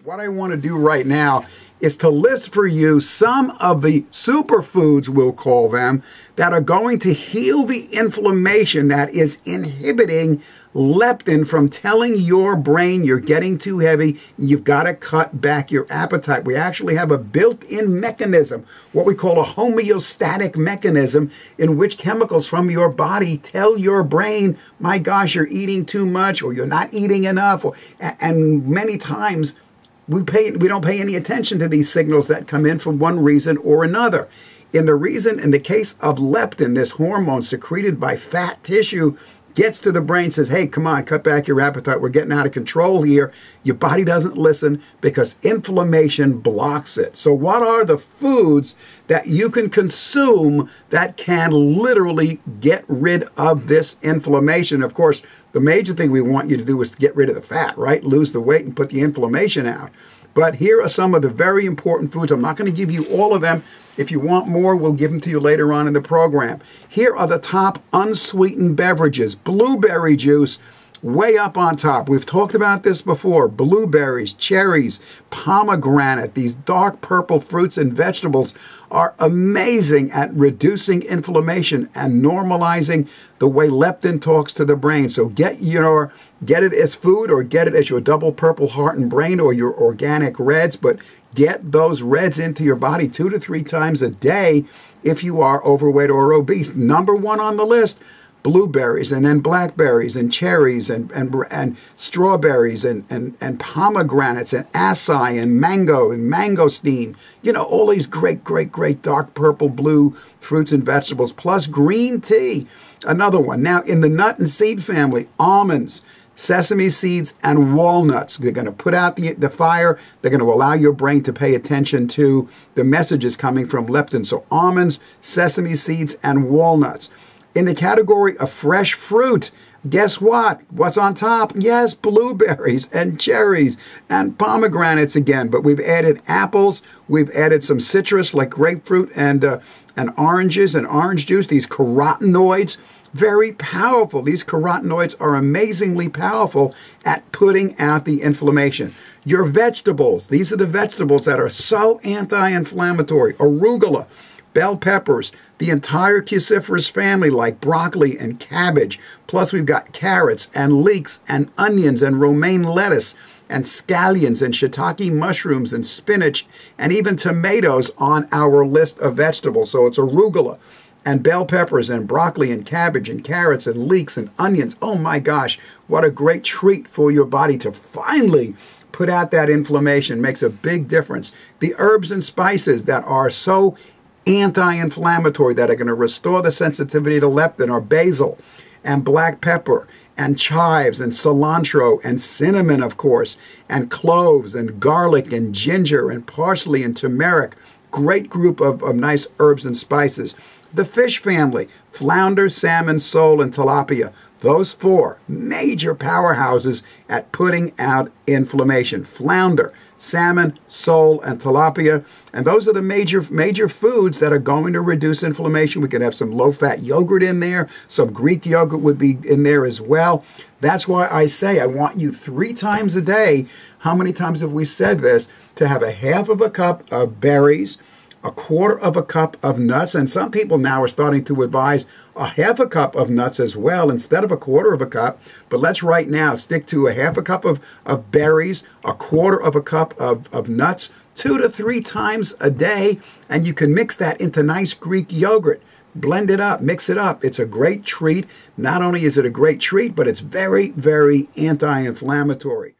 What I want to do right now is to list for you some of the superfoods, we'll call them, that are going to heal the inflammation that is inhibiting leptin from telling your brain you're getting too heavy, you've got to cut back your appetite. We actually have a built-in mechanism, what we call a homeostatic mechanism, in which chemicals from your body tell your brain, my gosh, you're eating too much, or you're not eating enough, and many times we don't pay any attention to these signals that come in for one reason or another. In the case of leptin, this hormone secreted by fat tissue gets to the brain, says, hey, come on, cut back your appetite. We're getting out of control here. Your body doesn't listen because inflammation blocks it. So what are the foods that you can consume that can literally get rid of this inflammation? Of course, the major thing we want you to do is to get rid of the fat, right? Lose the weight and put the inflammation out. But here are some of the very important foods. I'm not going to give you all of them. If you want more, we'll give them to you later on in the program. Here are the top unsweetened beverages. Blueberry juice, way up on top. We've talked about this before. Blueberries, cherries, pomegranate, these dark purple fruits and vegetables are amazing at reducing inflammation and normalizing the way leptin talks to the brain. So get it as food, or get it as your double purple heart and brain, or your organic reds, but get those reds into your body 2 to 3 times a day if you are overweight or obese. Number one on the list, blueberries, and then blackberries and cherries and strawberries and pomegranates and acai and mangosteen. You know, all these great dark purple blue fruits and vegetables, plus green tea. Another one. Now, in the nut and seed family, almonds, sesame seeds, and walnuts. They're going to put out the fire. They're going to allow your brain to pay attention to the messages coming from leptin. So almonds, sesame seeds, and walnuts. In the category of fresh fruit, guess what? What's on top? Yes, blueberries and cherries and pomegranates again. But we've added apples. We've added some citrus like grapefruit and oranges and orange juice. These carotenoids, very powerful. These carotenoids are amazingly powerful at putting out the inflammation. Your vegetables, these are the vegetables that are so anti-inflammatory. Arugula, bell peppers, the entire cruciferous family like broccoli and cabbage. Plus we've got carrots and leeks and onions and romaine lettuce and scallions and shiitake mushrooms and spinach and even tomatoes on our list of vegetables. So it's arugula and bell peppers and broccoli and cabbage and carrots and leeks and onions. Oh my gosh, what a great treat for your body to finally put out that inflammation. Makes a big difference. The herbs and spices that are so anti-inflammatory, that are going to restore the sensitivity to leptin, are basil and black pepper and chives and cilantro and cinnamon, of course, and cloves and garlic and ginger and parsley and turmeric. Great group of nice herbs and spices. The fish family, flounder, salmon, sole, and tilapia. Those 4 major powerhouses at putting out inflammation. Flounder, salmon, sole, and tilapia. And those are the major foods that are going to reduce inflammation. We could have some low-fat yogurt in there. Some Greek yogurt would be in there as well. That's why I say I want you 3 times a day. How many times have we said this? To have a half of a cup of berries, a quarter of a cup of nuts, and some people now are starting to advise a half a cup of nuts as well instead of a quarter of a cup. But let's right now stick to a half a cup of berries, a quarter of a cup of nuts, 2 to 3 times a day, and you can mix that into nice Greek yogurt. Blend it up, mix it up. It's a great treat. Not only is it a great treat, but it's very, very anti-inflammatory.